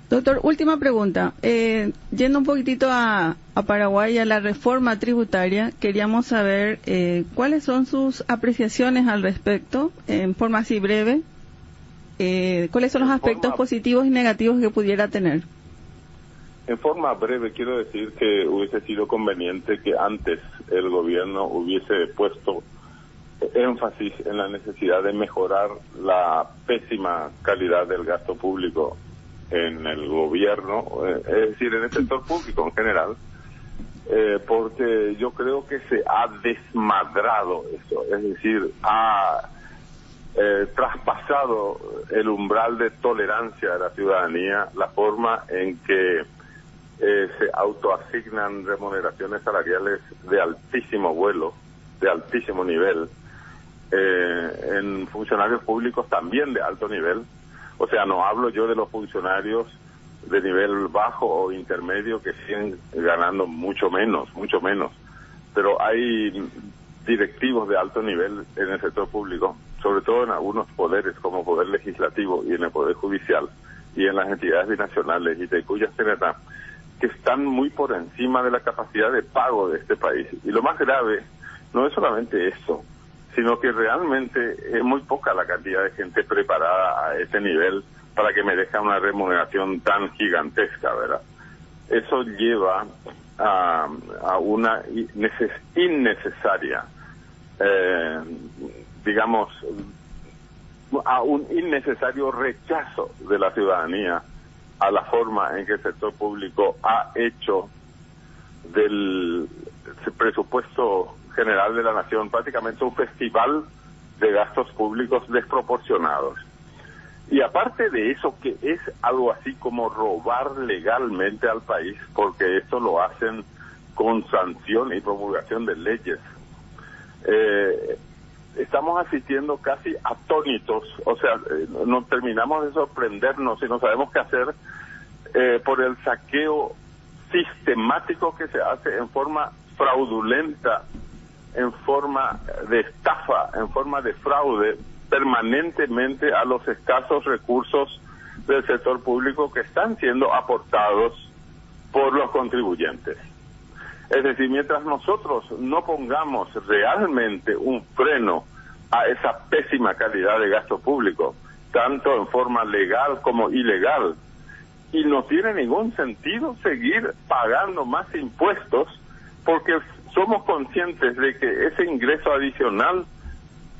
Doctor, última pregunta. Yendo un poquitito a Paraguay, a la reforma tributaria, queríamos saber cuáles son sus apreciaciones al respecto, en forma así breve. ¿Cuáles son los aspectos positivos y negativos que pudiera tener? En forma breve, quiero decir que hubiese sido conveniente que antes el gobierno hubiese puesto énfasis en la necesidad de mejorar la pésima calidad del gasto público en el gobierno, es decir, en el sector público en general, porque yo creo que se ha desmadrado eso, es decir, ha traspasado el umbral de tolerancia de la ciudadanía, la forma en que se autoasignan remuneraciones salariales de altísimo vuelo, de altísimo nivel, en funcionarios públicos también de alto nivel. O sea, no hablo yo de los funcionarios de nivel bajo o intermedio que siguen ganando mucho menos, pero hay directivos de alto nivel en el sector público, sobre todo en algunos poderes como Poder Legislativo y en el Poder Judicial y en las entidades binacionales y de cuya generalidad, que están muy por encima de la capacidad de pago de este país. Y lo más grave no es solamente eso, sino que realmente es muy poca la cantidad de gente preparada a ese nivel para que merezca una remuneración tan gigantesca, ¿verdad? Eso lleva a una innecesaria, digamos, a un innecesario rechazo de la ciudadanía a la forma en que el sector público ha hecho del presupuesto general de la nación prácticamente un festival de gastos públicos desproporcionados. Y aparte de eso, que es algo así como robar legalmente al país, porque esto lo hacen con sanción y promulgación de leyes, estamos asistiendo casi atónitos, o sea, nos terminamos de sorprendernos y no sabemos qué hacer por el saqueo sistemático que se hace en forma fraudulenta, en forma de estafa, en forma de fraude, permanentemente a los escasos recursos del sector público que están siendo aportados por los contribuyentes. Es decir, mientras nosotros no pongamos realmente un freno a esa pésima calidad de gasto público, tanto en forma legal como ilegal, y no tiene ningún sentido seguir pagando más impuestos, porque somos conscientes de que ese ingreso adicional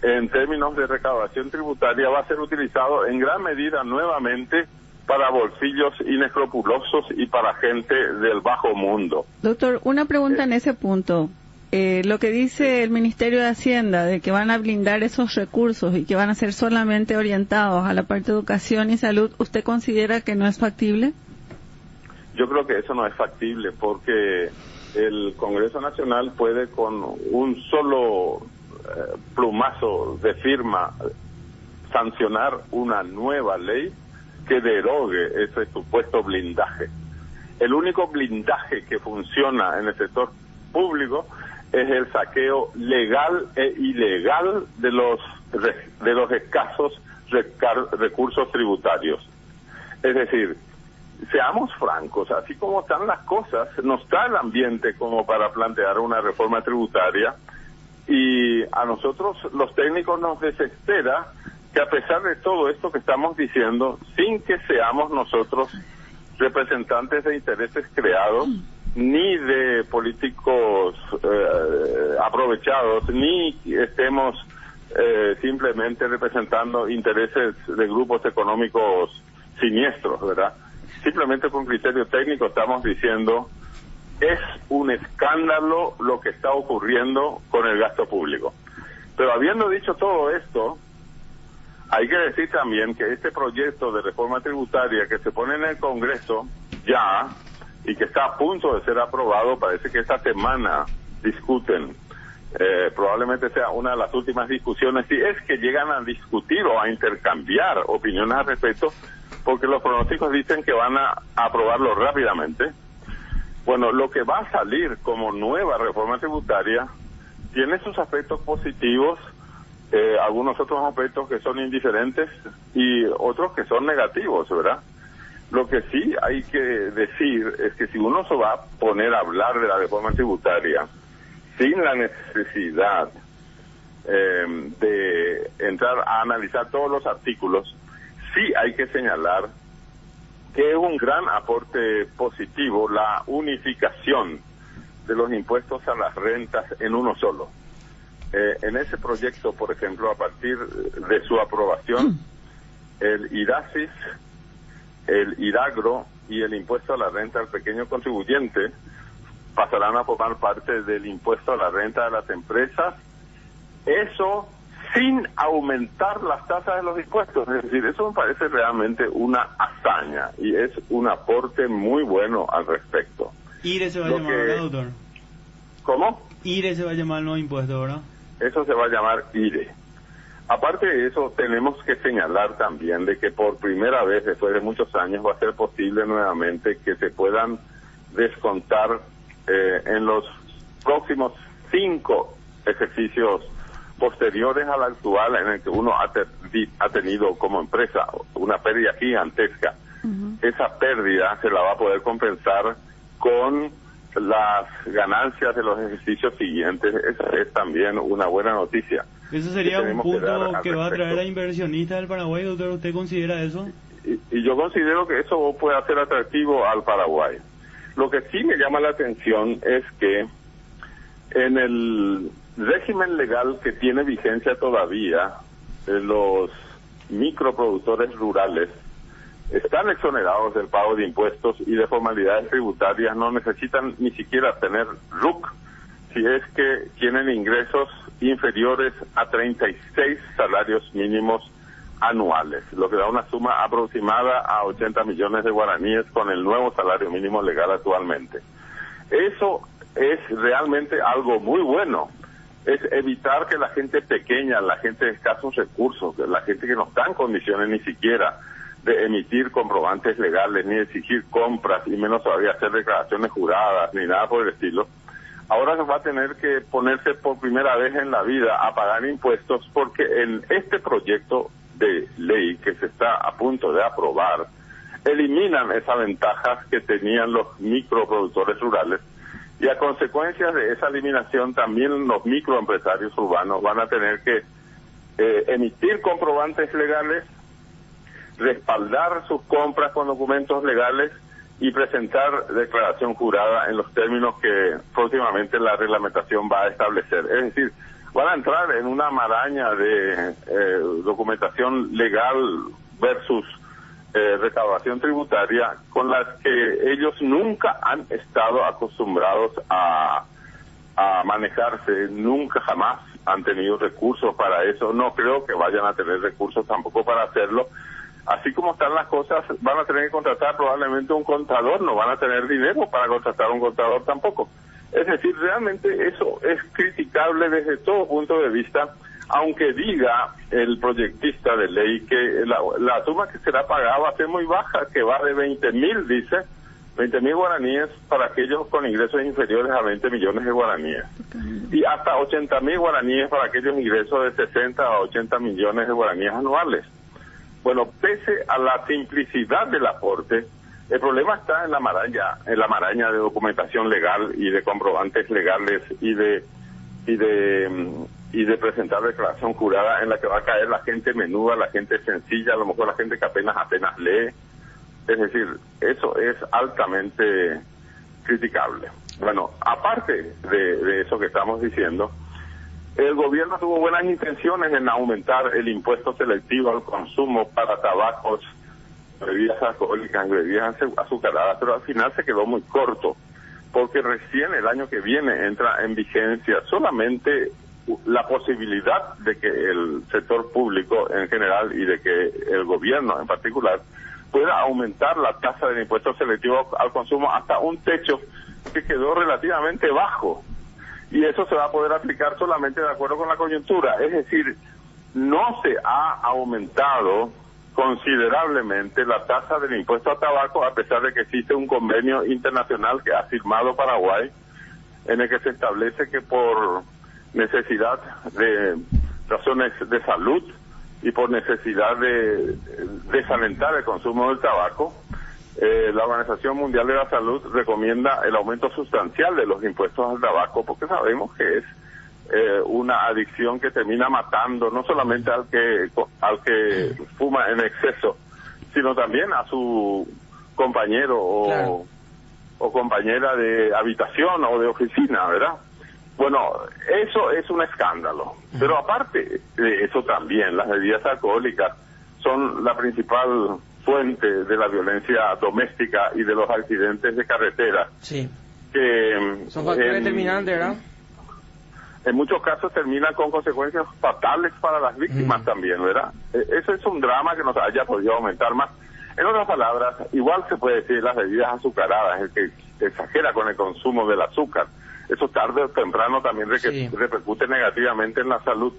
en términos de recaudación tributaria va a ser utilizado en gran medida nuevamente para bolsillos inescrupulosos y para gente del bajo mundo. Doctor, una pregunta en ese punto. Lo que dice el Ministerio de Hacienda de que van a blindar esos recursos y que van a ser solamente orientados a la parte de educación y salud, ¿usted considera que no es factible? Yo creo que eso no es factible porque el Congreso Nacional puede con un solo plumazo de firma sancionar una nueva ley que derogue ese supuesto blindaje. El único blindaje que funciona en el sector público es el saqueo legal e ilegal de los escasos recursos tributarios. Es decir, seamos francos, así como están las cosas, no está el ambiente como para plantear una reforma tributaria, y a nosotros los técnicos nos desespera que a pesar de todo esto que estamos diciendo, sin que seamos nosotros representantes de intereses creados, ni de políticos aprovechados, ni estemos simplemente representando intereses de grupos económicos siniestros, ¿verdad? Simplemente con criterio técnico estamos diciendo, es un escándalo lo que está ocurriendo con el gasto público. Pero habiendo dicho todo esto, hay que decir también que este proyecto de reforma tributaria que se pone en el Congreso ya, y que está a punto de ser aprobado, parece que esta semana discuten, probablemente sea una de las últimas discusiones, si es que llegan a discutir o a intercambiar opiniones al respecto, porque los pronósticos dicen que van a aprobarlo rápidamente. Bueno, lo que va a salir como nueva reforma tributaria tiene sus aspectos positivos, algunos otros aspectos que son indiferentes y otros que son negativos, ¿verdad? Lo que sí hay que decir es que si uno se va a poner a hablar de la reforma tributaria sin la necesidad de entrar a analizar todos los artículos, sí hay que señalar que es un gran aporte positivo la unificación de los impuestos a las rentas en uno solo. En ese proyecto, por ejemplo, a partir de su aprobación, el IRASIS, el IRAGRO y el impuesto a la renta del pequeño contribuyente pasarán a formar parte del impuesto a la renta de las empresas, eso sin aumentar las tasas de los impuestos. Es decir, eso me parece realmente una hazaña y es un aporte muy bueno al respecto. IRE se va a llamar, ¿verdad, doctor? ¿Cómo? IRE se va a llamar el nuevo impuesto, ¿verdad? Eso se va a llamar IRE. Aparte de eso, tenemos que señalar también de que por primera vez, después de muchos años, va a ser posible nuevamente que se puedan descontar en los próximos 5 ejercicios posteriores al actual, en el que uno ha tenido como empresa una pérdida gigantesca. Esa pérdida se la va a poder compensar con las ganancias de los ejercicios siguientes. Esa es también una buena noticia. Eso sería un punto que va a atraer a inversionistas del Paraguay, doctor. ¿Usted considera eso? Y yo considero que eso puede ser atractivo al Paraguay. Lo que sí me llama la atención es que en el régimen legal que tiene vigencia todavía, los microproductores rurales están exonerados del pago de impuestos y de formalidades tributarias, no necesitan ni siquiera tener RUC si es que tienen ingresos inferiores a 36 salarios mínimos anuales, lo que da una suma aproximada a 80 millones de guaraníes con el nuevo salario mínimo legal actualmente. Eso es realmente algo muy bueno. Es evitar que la gente pequeña, la gente de escasos recursos, la gente que no está en condiciones ni siquiera de emitir comprobantes legales, ni de exigir compras, y menos todavía hacer declaraciones juradas, ni nada por el estilo, ahora se va a tener que ponerse por primera vez en la vida a pagar impuestos, porque en este proyecto de ley que se está a punto de aprobar, eliminan esas ventajas que tenían los microproductores rurales, y a consecuencia de esa eliminación también los microempresarios urbanos van a tener que emitir comprobantes legales, respaldar sus compras con documentos legales y presentar declaración jurada en los términos que próximamente la reglamentación va a establecer. Es decir, van a entrar en una maraña de documentación legal versus recaudación tributaria con las que ellos nunca han estado acostumbrados a manejarse, nunca jamás han tenido recursos para eso, no creo que vayan a tener recursos tampoco para hacerlo. Así como están las cosas, van a tener que contratar probablemente un contador, no van a tener dinero para contratar un contador tampoco. Es decir, realmente eso es criticable desde todo punto de vista, aunque diga el proyectista de ley que la suma que será pagada va a ser muy baja, que va de 20.000, dice, 20.000 guaraníes para aquellos con ingresos inferiores a 20 millones de guaraníes. Y hasta 80.000 guaraníes para aquellos ingresos de 60 a 80 millones de guaraníes anuales. Bueno, pese a la simplicidad del aporte, el problema está en la maraña de documentación legal y de comprobantes legales y de presentar declaración jurada en la que va a caer la gente menuda, la gente sencilla, a lo mejor la gente que apenas lee. Es decir, eso es altamente criticable. Bueno, aparte de eso que estamos diciendo, el gobierno tuvo buenas intenciones en aumentar el impuesto selectivo al consumo para tabacos, bebidas alcohólicas, bebidas azucaradas, pero al final se quedó muy corto, porque recién el año que viene entra en vigencia solamente la posibilidad de que el sector público en general y de que el gobierno en particular pueda aumentar la tasa del impuesto selectivo al consumo hasta un techo que quedó relativamente bajo. Y eso se va a poder aplicar solamente de acuerdo con la coyuntura. Es decir, no se ha aumentado considerablemente la tasa del impuesto a tabaco, a pesar de que existe un convenio internacional que ha firmado Paraguay, en el que se establece que por necesidad de razones de salud y por necesidad de desalentar el consumo del tabaco, la Organización Mundial de la Salud recomienda el aumento sustancial de los impuestos al tabaco, porque sabemos que es una adicción que termina matando no solamente al que fuma en exceso, sino también a su compañero o compañera de habitación o de oficina, ¿verdad? Bueno, eso es un escándalo. Pero aparte de eso también, las bebidas alcohólicas son la principal fuente de la violencia doméstica y de los accidentes de carretera. Sí. Que son factores determinantes, ¿verdad? En muchos casos terminan con consecuencias fatales para las víctimas también, ¿verdad? Eso es un drama que nos haya podido aumentar más. En otras palabras, igual se puede decir las bebidas azucaradas, el que exagera con el consumo del azúcar. Eso tarde o temprano también repercute negativamente en la salud.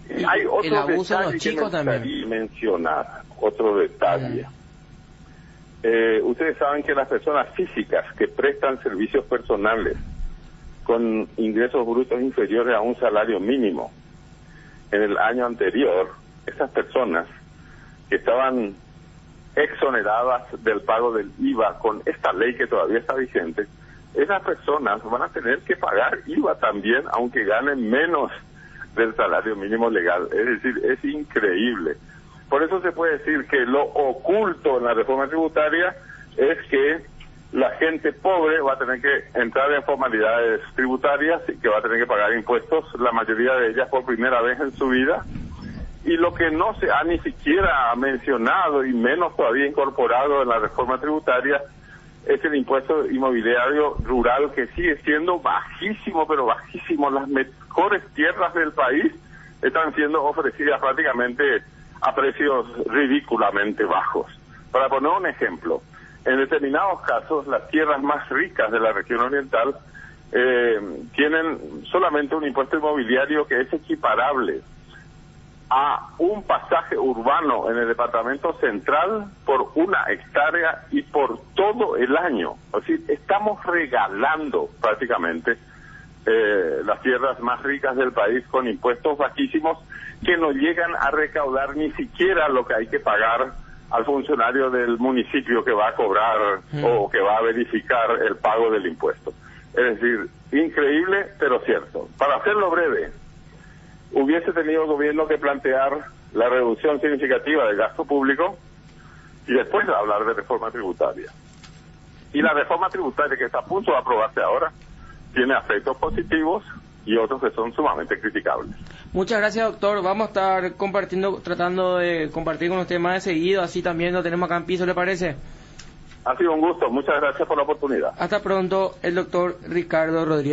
Y hay otro el abuso de los detalle chicos que me también. gustaría mencionar, otro detalle. Ustedes saben que las personas físicas que prestan servicios personales con ingresos brutos inferiores a un salario mínimo, en el año anterior, esas personas que estaban exoneradas del pago del IVA con esta ley que todavía está vigente, esas personas van a tener que pagar IVA también, aunque ganen menos del salario mínimo legal. Es decir, es increíble. Por eso se puede decir que lo oculto en la reforma tributaria es que la gente pobre va a tener que entrar en formalidades tributarias y que va a tener que pagar impuestos, la mayoría de ellas por primera vez en su vida. Y lo que no se ha ni siquiera mencionado y menos todavía incorporado en la reforma tributaria es el impuesto inmobiliario rural, que sigue siendo bajísimo, pero bajísimo. Las mejores tierras del país están siendo ofrecidas prácticamente a precios ridículamente bajos. Para poner un ejemplo, en determinados casos las tierras más ricas de la región oriental tienen solamente un impuesto inmobiliario que es equiparable a un pasaje urbano en el departamento central por 1 hectárea y por todo el año. Es decir, estamos regalando prácticamente las tierras más ricas del país con impuestos bajísimos que no llegan a recaudar ni siquiera lo que hay que pagar al funcionario del municipio que va a cobrar o que va a verificar el pago del impuesto. Es decir, increíble, pero cierto. Para hacerlo breve, hubiese tenido el gobierno que plantear la reducción significativa del gasto público y después hablar de reforma tributaria. Y la reforma tributaria que está a punto de aprobarse ahora tiene aspectos positivos y otros que son sumamente criticables. Muchas gracias, doctor. Vamos a estar tratando de compartir con usted más de seguido, así también lo tenemos acá en piso, ¿le parece? Ha sido un gusto. Muchas gracias por la oportunidad. Hasta pronto, el doctor Ricardo Rodríguez.